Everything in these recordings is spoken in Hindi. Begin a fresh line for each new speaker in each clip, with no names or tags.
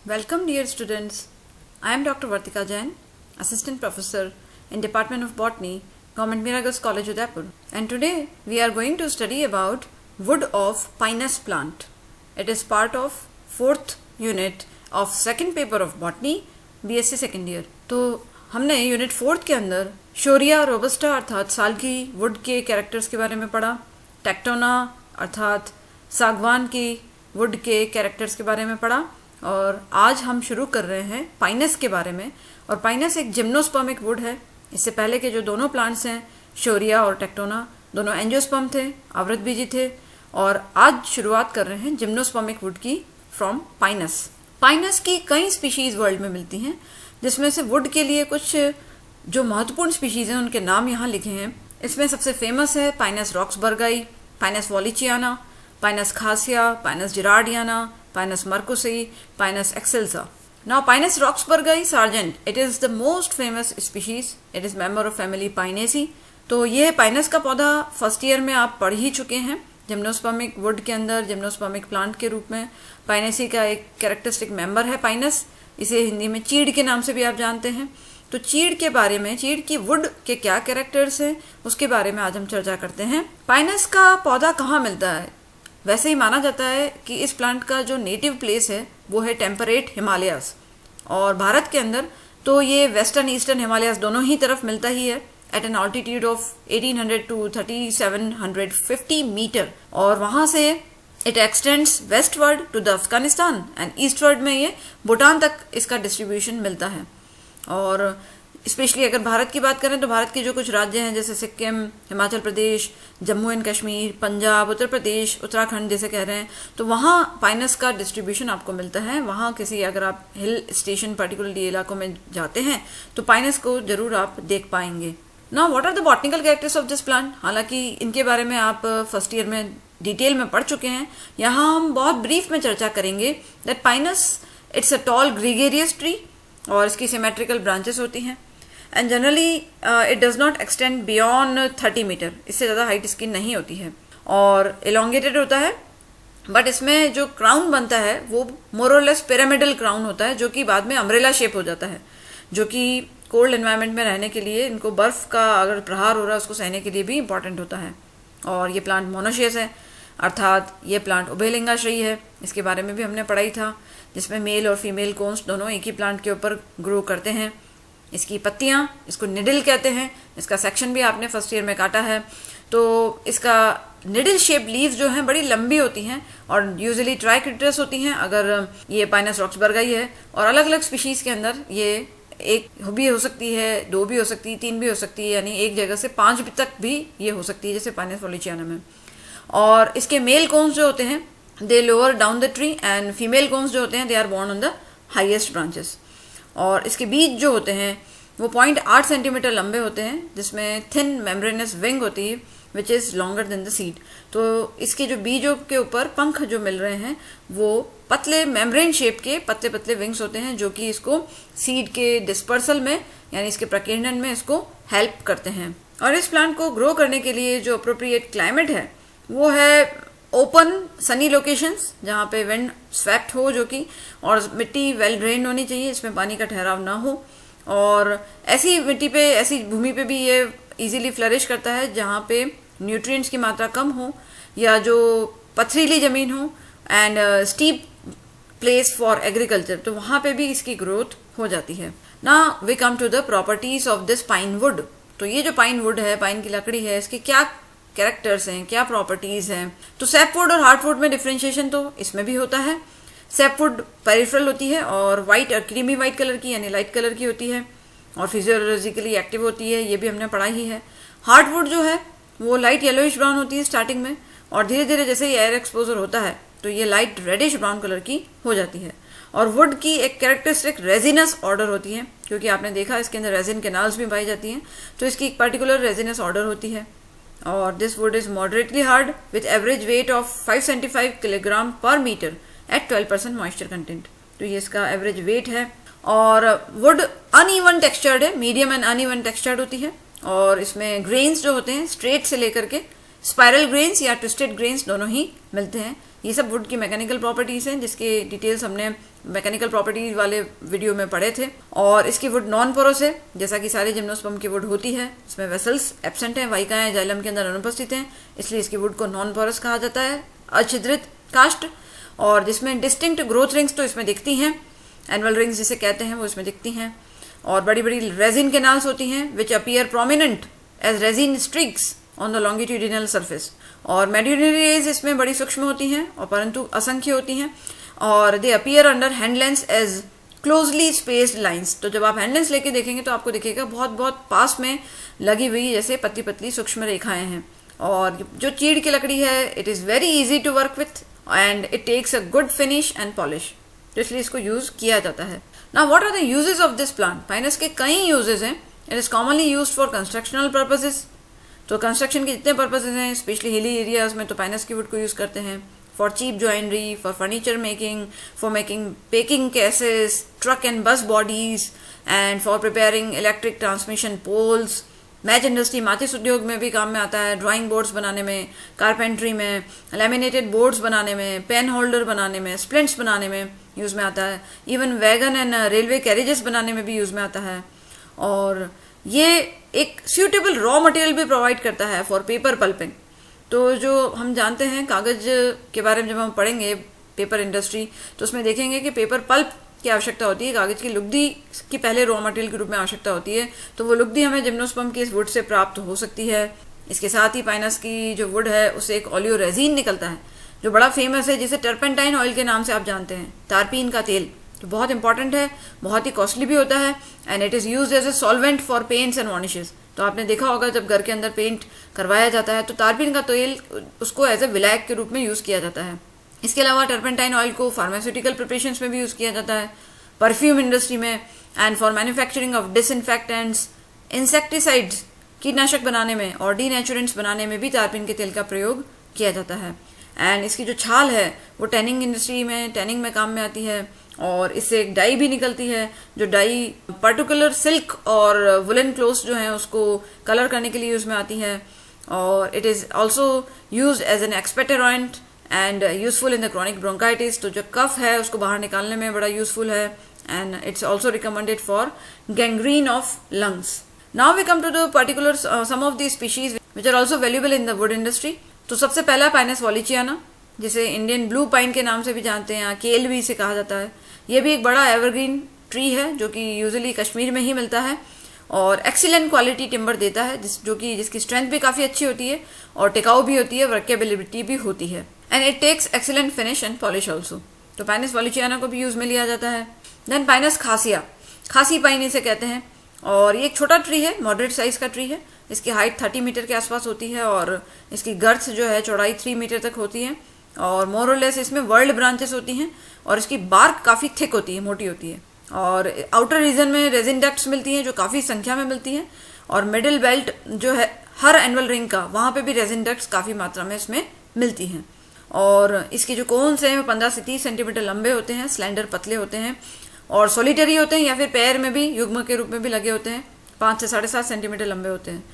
Welcome dear students. I am Dr. Vartika Jain, Assistant Professor in Department of Botany, Government Miragos College, Udaipur. And today we are going to study about wood of pinus plant. It is part of 4th unit of second paper of Botany, BSc second year. तो हमने यूनिट 4th के अंदर शोरिया रोबस्टा अर्थात साल की वुड के कैरेक्टर्स के बारे में पढ़ा, टेक्टोना अर्थात सागवान की वुड के कैरेक्टर्स के बारे में पढ़ा और आज हम शुरू कर रहे हैं पाइनस के बारे में। और पाइनस एक जिम्नोस्पर्मिक वुड है। इससे पहले के जो दोनों प्लांट्स हैं शोरिया और टेक्टोना दोनों एंजियोस्पर्म थे, आवृतबीजी थे और आज शुरुआत कर रहे हैं जिम्नोस्पर्मिक वुड की फ्रॉम पाइनस। पाइनस की कई स्पीशीज वर्ल्ड में मिलती हैं, जिसमें से वुड के लिए कुछ जो महत्वपूर्ण स्पीशीज हैं उनके नाम यहाँ लिखे हैं। इसमें सबसे फेमस है Pinus roxburghii, Pinus wallichiana, Pinus khasya, Pinus gerardiana, Pinus marcusii, Pinus excelsa. Now Pinus roxburghii sargent, it is the most famous species. It is member of family Pinaceae. तो ये पाइनस का पौधा फर्स्ट ईयर में आप पढ़ ही चुके हैं। जिम्नोस्पर्मिक वुड के अंदर जिम्नोस्पर्मिक प्लांट के रूप में पाइनेसी का एक कैरेक्टरिस्टिक मेंबर है पाइनस। इसे हिंदी में चीड़ के नाम से भी आप जानते हैं। तो चीड़ के बारे में, चीड़ की वुड के क्या कैरेक्टर्स हैं उसके बारे में आज हम चर्चा करते हैं। पाइनस का पौधा कहाँ मिलता है? वैसे ही माना जाता है कि इस प्लांट का जो नेटिव प्लेस है वो है टेम्परेट हिमालयाज, और भारत के अंदर तो ये वेस्टर्न ईस्टर्न हिमालयाज दोनों ही तरफ मिलता ही है at an altitude of 1800 to 3750 metre. और वहां से it extends westward to the Afghanistan and eastward में ये भूटान तक इसका डिस्ट्रीब्यूशन मिलता है। और स्पेशली अगर भारत की बात करें तो भारत के जो कुछ राज्य हैं जैसे सिक्किम, हिमाचल प्रदेश, जम्मू एंड कश्मीर, पंजाब, उत्तर प्रदेश, उत्तराखंड जैसे कह रहे हैं, तो वहाँ पाइनस का डिस्ट्रीब्यूशन आपको मिलता है। वहाँ किसी अगर आप हिल स्टेशन पर्टिकुलरली इलाकों में जाते हैं तो पाइनस को जरूर आप देख पाएंगे। Now what are the botanical characters of this plant? हालांकि इनके बारे में आप फर्स्ट ईयर में डिटेल में पढ़ चुके हैं, यहाँ हम बहुत ब्रीफ में चर्चा करेंगे that pinus it's a tall gregarious tree और इसकी सिमेट्रिकल ब्रांचेस होती हैं and generally it does not extend beyond 30 metre. इससे ज़्यादा हाइट इसकी नहीं होती है और एलोंगेटेड होता है, बट इसमें जो क्राउन बनता है वो मोर और लेस पिरामिडल क्राउन होता है, जो कि बाद में अम्ब्रेला शेप हो जाता है, जो कि कोल्ड एनवायरनमेंट में रहने के लिए, इनको बर्फ का अगर प्रहार हो रहा है उसको सहने के लिए भी इंपॉर्टेंट होता है। और ये प्लांट मोनोशियस है, अर्थात ये प्लांट उभयलिंगाश्रयी है। इसके बारे में भी हमने पढ़ाई था, जिसमें मेल और फीमेल कोन्स दोनों एक ही प्लांट के ऊपर ग्रो करते हैं। इसकी पत्तियां, इसको निडल कहते हैं। इसका सेक्शन भी आपने फर्स्ट ईयर में काटा है। तो इसका निडल शेप लीव्स जो हैं बड़ी लंबी होती हैं और यूजुअली ट्राइक्रिटस होती हैं अगर ये पाइनस रॉक्सबर्गाई है। और अलग अलग स्पीशीज के अंदर ये एक भी हो सकती है, 2 भी हो सकती है, 3 भी हो सकती है, यानी एक जगह से 5 तक भी ये हो सकती है, जैसे पाइनस वॉलिचियाना में। और इसके मेल कोन्स जो होते हैं they lower down the tree and female cones जो होते हैं they are borne on the highest branches. और इसके बीज जो होते हैं वो 0.8 सेंटीमीटर लंबे होते हैं, जिसमें थिन मेम्ब्रेनस विंग होती है which is longer than the seed. तो इसके जो बीजों के ऊपर पंख जो मिल रहे हैं वो पतले मेम्ब्रेन शेप के पतले पतले विंग्स होते हैं, जो कि इसको सीड के डिस्पर्सल में यानी इसके प्रकीर्णन में इसको हेल्प करते हैं। और इस प्लांट को ग्रो करने के लिए जो अप्रोप्रिएट क्लाइमेट है वो है ओपन सनी लोकेशंस, जहाँ पे विंड स्वेप्ट हो जो कि, और मिट्टी वेल ड्रेन होनी चाहिए, इसमें पानी का ठहराव ना हो। और ऐसी मिट्टी पे, ऐसी भूमि पे भी ये इजीली फ्लरिश करता है जहाँ पे न्यूट्रिएंट्स की मात्रा कम हो या जो पथरीली ज़मीन हो and steep place for agriculture, तो वहाँ पे भी इसकी ग्रोथ हो जाती है। Now we come to the properties of this pine wood. तो ये जो पाइन वुड है, पाइन की लकड़ी है, इसकी क्या कैरेक्टर्स हैं, क्या प्रॉपर्टीज हैं? तो सैपवुड और हार्टवुड में डिफरेंशिएशन तो इसमें भी होता है। सैपवुड पेरिफेरल होती है और वाइट और क्रीमी वाइट कलर की यानी लाइट कलर की होती है और फिजियोलॉजिकली एक्टिव होती है, ये भी हमने पढ़ा ही है। हार्टवुड जो है वो लाइट येलोइश ब्राउन होती है स्टार्टिंग में, और धीरे धीरे जैसे ही एयर एक्सपोजर होता है तो ये लाइट रेडिश ब्राउन कलर की हो जाती है। और वुड की एक कैरेक्टरिस्टिक रेजिनस ऑर्डर होती है, क्योंकि आपने देखा इसके अंदर रेजिन कैनाल्स भी पाई जाती हैं, तो इसकी एक पर्टिकुलर रेजिनस ऑर्डर होती है। और this would is moderately hard with average weight of 575 kilogram पर मीटर एट 12% मॉइस्चर कंटेंट। तो ये इसका एवरेज वेट है। और वुड अनइवन टेक्सचर्ड है, मीडियम एंड अनइवन टेक्सचर्ड होती है, और इसमें ग्रेन्स जो होते हैं स्ट्रेट से लेकर के स्पाइरल ग्रेन्स या ट्विस्टेड ग्रेन्स दोनों ही मिलते हैं। ये सब वुड की मैकेनिकल प्रॉपर्टीज हैं जिसके डिटेल्स हमने मैकेनिकल प्रॉपर्टीज वाले वीडियो में पढ़े थे। और इसकी वुड नॉन पोरस है, जैसा कि सारे जिम्नोस्पर्म की वुड होती है। इसमें वेसल्स एब्सेंट हैं, वाहिकाएं जाइलम के अंदर अनुपस्थित हैं, इसलिए इसकी वुड को नॉन पोरस कहा जाता है। अछिद्रित कास्ट, और जिसमें डिस्टिंक्ट ग्रोथ रिंग्स तो इसमें दिखती हैं, एनुअल रिंग्स जिसे कहते हैं वो इसमें दिखती हैं। और बड़ी बड़ी रेजिन कैनाल्स होती हैं which appear prominent as resin streaks on the longitudinal surface. और मेड्यूलरी रेज इसमें बड़ी सूक्ष्म होती हैं और परंतु असंख्य होती हैं, और they appear under hand lens as closely spaced lines. तो जब आप हैंडलेंस लेके देखेंगे तो आपको दिखेगा बहुत बहुत पास में लगी हुई जैसे पतली पतली सूक्ष्म रेखाएं हैं। और जो चीड़ की लकड़ी है, it is very easy to work with and it takes a good finish and polish, तो इसलिए इसको यूज किया जाता है। Now what are the uses of this plant? Pinus के कई यूजेस हैं। It is commonly used for constructional purposes, तो कंस्ट्रक्शन के जितने पर्पसेस हैं, स्पेशली हिली एरियाज में तो पाइनस की वुड को यूज करते हैं। For cheap joinery, for furniture making, for making packing cases, truck and bus bodies, and for preparing electric transmission poles. Match industry, माचिस उद्योग में भी काम में आता है, ड्राइंग बोर्ड्स बनाने में, कारपेंट्री में, लैमिनेटेड बोर्ड्स बनाने में, पेन होल्डर बनाने में, स्प्लिंट्स बनाने में यूज में आता है। Even wagon and railway carriages बनाने में भी यूज में आता है। और ये एक सूटेबल रॉ मटेरियल भी प्रोवाइड करता है फॉर पेपर पल्पिंग। तो जो हम जानते हैं कागज के बारे में जब हम पढ़ेंगे पेपर इंडस्ट्री, तो उसमें देखेंगे कि पेपर पल्प की आवश्यकता होती है, कागज की लुगदी की पहले रॉ मटेरियल के रूप में आवश्यकता होती है। तो वो लुगदी हमें जिम्नोस्पर्म की इस वुड से प्राप्त हो सकती है। इसके साथ ही पाइनस की जो वुड है उससे एक ओलियो रेजिन निकलता है जो बड़ा फेमस है, जिसे टर्पेंटाइन ऑयल के नाम से आप जानते हैं, तारपीन का तेल, जो बहुत इंपॉर्टेंट है, बहुत ही कॉस्टली भी होता है, and it is used as a solvent for paints and varnishes. तो आपने देखा होगा जब घर के अंदर पेंट करवाया जाता है तो तारपीन का तेल उसको एज ए विलायक के रूप में यूज़ किया जाता है। इसके अलावा टर्पेंटाइन ऑयल को फार्मास्यूटिकल प्रिपरेशंस में भी यूज़ किया जाता है, परफ्यूम इंडस्ट्री में, and for manufacturing of disinfectants, insecticides, कीटनाशक बनाने में और डीनेचुरेंट्स बनाने में भी तारपीन के तेल का प्रयोग किया जाता है। एंड इसकी जो छाल है वो टैनिंग इंडस्ट्री में, टैनिंग में काम में आती है, और इससे एक डाई भी निकलती है, जो डाई पर्टिकुलर सिल्क और वुलन क्लोथ्स जो हैं उसको कलर करने के लिए यूज में आती है। और it is also use as an expectorant and useful in the chronic bronchitis. तो जो कफ है उसको बाहर निकालने में बड़ा यूजफुल है, and it's also recommended for gangrene of lungs. Now we come to the particular some of the species which are also valuable in the wood industry. तो सबसे पहला पाइनस वॉलिचियाना, जिसे इंडियन ब्लू पाइन के नाम से भी जानते हैं, केल भी इसे कहा जाता है। ये भी एक बड़ा एवरग्रीन ट्री है जो कि यूजुअली कश्मीर में ही मिलता है और एक्सीलेंट क्वालिटी टिम्बर देता है, जिसकी स्ट्रेंथ भी काफ़ी अच्छी होती है और टिकाऊ भी होती है, वर्केबिलिटी भी होती है, and it takes excellent finish and polish also. तो पाइनस वॉलिचियाना को भी यूज में लिया जाता है। देन पाइनस खासिया, खासी पाइन इसे कहते हैं, और ये एक छोटा ट्री है, मॉडरेट साइज का ट्री है। इसकी हाइट 30 मीटर के आसपास होती है और इसकी गर्थ जो है चौड़ाई 3 मीटर तक होती है, और मोर और लेस इसमें वर्ल्ड ब्रांचेस होती हैं, और इसकी बार्क काफ़ी थिक होती है, मोटी होती है। और आउटर रीजन में रेजिन डक्ट्स मिलती हैं जो काफ़ी संख्या में मिलती हैं, और मिडिल बेल्ट जो है हर एनुअल रिंग का, वहाँ पे भी रेजिन डक्ट्स काफ़ी मात्रा में इसमें मिलती हैं। और इसके जो कोन्स हैं वो 15 से 30 सेंटीमीटर लंबे होते हैं, स्लेंडर पतले होते हैं, और सोलिटरी होते हैं या फिर पैर में भी युग्म के रूप में भी लगे होते हैं, 5 से 7.5 सेंटीमीटर लंबे होते हैं।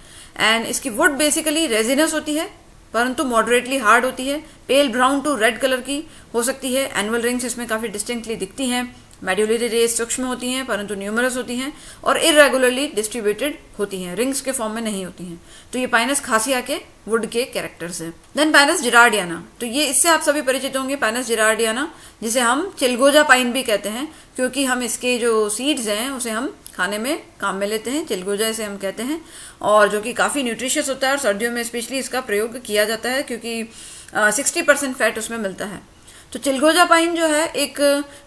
एंड इसकी वुड बेसिकली रेजिनस होती है परंतु मॉडरेटली हार्ड होती है, पेल ब्राउन टू रेड कलर की हो सकती है। एनुअल रिंग्स इसमें काफ़ी डिस्टिंक्टली दिखती हैं। मेड्यूलरी रेज सूक्ष्म होती हैं परंतु न्यूमरस होती हैं और इरेगुलरली डिस्ट्रीब्यूटेड होती हैं, रिंग्स के फॉर्म में नहीं होती हैं। तो ये पाइनस खासिया के वुड के कैरेक्टर्स हैं। देन पाइनस जिरार्डियाना, तो ये इससे आप सभी परिचित होंगे, पाइनस जिरार्डियाना, जिसे हम चिलगोजा पाइन भी कहते हैं क्योंकि हम इसके जो सीड्स हैं उसे हम खाने में काम में लेते हैं, चिलगोजा इसे हम कहते हैं, और जो कि काफ़ी न्यूट्रिशियस होता है और सर्दियों में स्पेशली इसका प्रयोग किया जाता है क्योंकि 60% फैट उसमें मिलता है। तो चिलगोजा पाइन जो है एक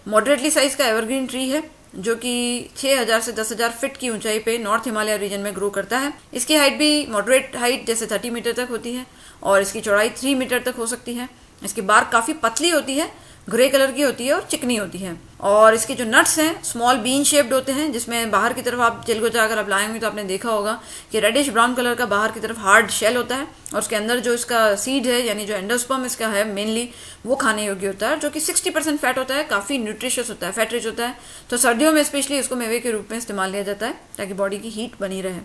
मॉडरेटली साइज का एवरग्रीन ट्री है जो कि 6000 से 10,000 फीट की ऊंचाई पे नॉर्थ हिमालय रीजन में ग्रो करता है। इसकी हाइट भी मॉडरेट हाइट जैसे 30 मीटर तक होती है और इसकी चौड़ाई 3 मीटर तक हो सकती है। इसकी बार्क काफ़ी पतली होती है, ग्रे कलर की होती है और चिकनी होती है, और इसके जो नट्स हैं स्मॉल बीन शेप्ड होते हैं, जिसमें बाहर की तरफ आप चिलगोजा अगर आप लाएंगे तो आपने देखा होगा कि रेडिश ब्राउन कलर का बाहर की तरफ हार्ड शेल होता है और उसके अंदर जो इसका सीड है यानी जो एंडोस्पर्म इसका है मेनली वो खाने योग्य होता है, जो कि 60% फैट होता है, काफ़ी न्यूट्रिशियस होता है, फैट रिच होता है। तो सर्दियों में स्पेशली इसको मेवे के रूप में इस्तेमाल लिया जाता है ताकि बॉडी की हीट बनी रहे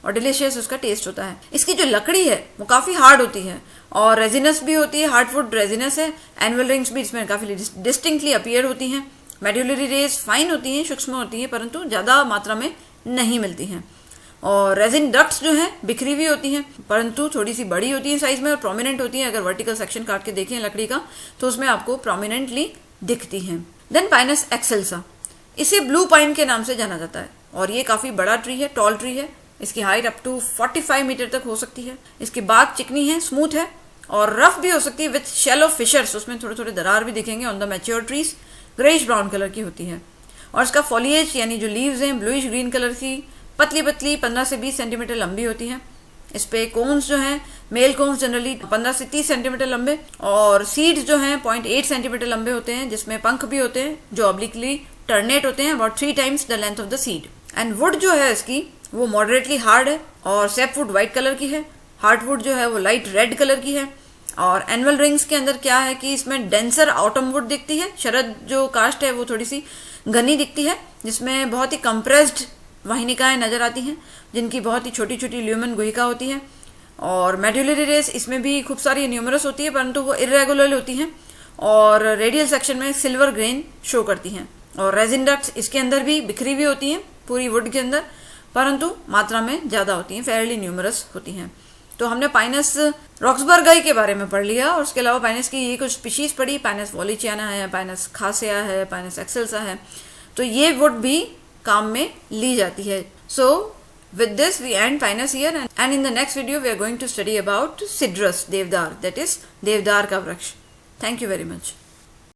और डिलीशियस उसका टेस्ट होता है। इसकी जो लकड़ी है वो काफ़ी हार्ड होती है और रेजिनस भी होती है, हार्डवुड रेजिनस है। एनुअल रिंग्स भी इसमें काफ़ी डिस्टिंक्टली अपीयर होती हैं मेड्यूलरी रेज फाइन होती हैं, सूक्ष्म होती हैं, परंतु ज़्यादा मात्रा में नहीं मिलती हैं। और रेजिन डक्ट्स जो हैं बिखरी हुई होती हैं, परंतु थोड़ी सी बड़ी होती हैं साइज में और प्रोमिनेंट होती हैं। अगर वर्टिकल सेक्शन काट के देखें लकड़ी का तो उसमें आपको प्रोमिनेंटली दिखती हैं। देन पाइनस एक्सेल्सा, इसे ब्लू पाइन के नाम से जाना जाता है और ये काफ़ी बड़ा ट्री है, टॉल ट्री है। इसकी हाइट अप टू 45 मीटर तक हो सकती है। इसकी बात चिकनी है, स्मूथ है और रफ भी हो सकती है विथ शैलो फिशर्स, उसमें थोड़े थोड़े दरार भी दिखेंगे। On the mature trees greyish brown colour की होती है और इसका फॉलिएज यानी जो लीव्स हैं ब्लूइश ग्रीन कलर की, पतली पतली 15 से 20 सेंटीमीटर लंबी होती हैं। इस पे कोन्स जो हैं, मेल कोन्स जनरली 15 से 30 सेंटीमीटर लंबे और सीड्स जो हैं 0.8 सेंटीमीटर लंबे होते हैं, जिसमें पंख भी होते हैं जो ऑब्लिकली टर्नेट होते हैं, about 3 times the length of the seed. And would जो है इसकी वो मॉडरेटली हार्ड है और सैपवुड व्हाइट कलर की है, हार्डवुड जो है वो लाइट रेड कलर की है। और एनुअल रिंग्स के अंदर क्या है कि इसमें डेंसर ऑटम वुड दिखती है। शरद जो कास्ट है वो थोड़ी सी घनी दिखती है, जिसमें बहुत ही कंप्रेस्ड वाहिनिकाएं नजर आती हैं, जिनकी बहुत ही छोटी छोटी ल्यूमन गुहिका होती है। और मेड्यूलरी रेस इसमें भी खूब सारी न्यूमरस होती है, परंतु वो इरेगुलर होती हैं और रेडियल सेक्शन में सिल्वर ग्रेन शो करती हैं। और रेजिन डक्ट्स इसके अंदर भी बिखरी हुई होती हैं पूरी वुड के अंदर, परंतु मात्रा में ज़्यादा होती हैं, फेयरली न्यूमरस होती हैं। तो हमने पाइनस रॉक्सबर्गाई के बारे में पढ़ लिया और उसके अलावा पाइनस की ये कुछ स्पीशीज पढ़ी। पाइनस वॉलिचियाना है, पाइनस खासिया है, पाइनस एक्सेल्सा है। तो ये वुड भी काम में ली जाती है। So with this we end pinus here and in the next video we are going to study about cedrus, deodar, that is deodar का वृक्ष। Thank you very much.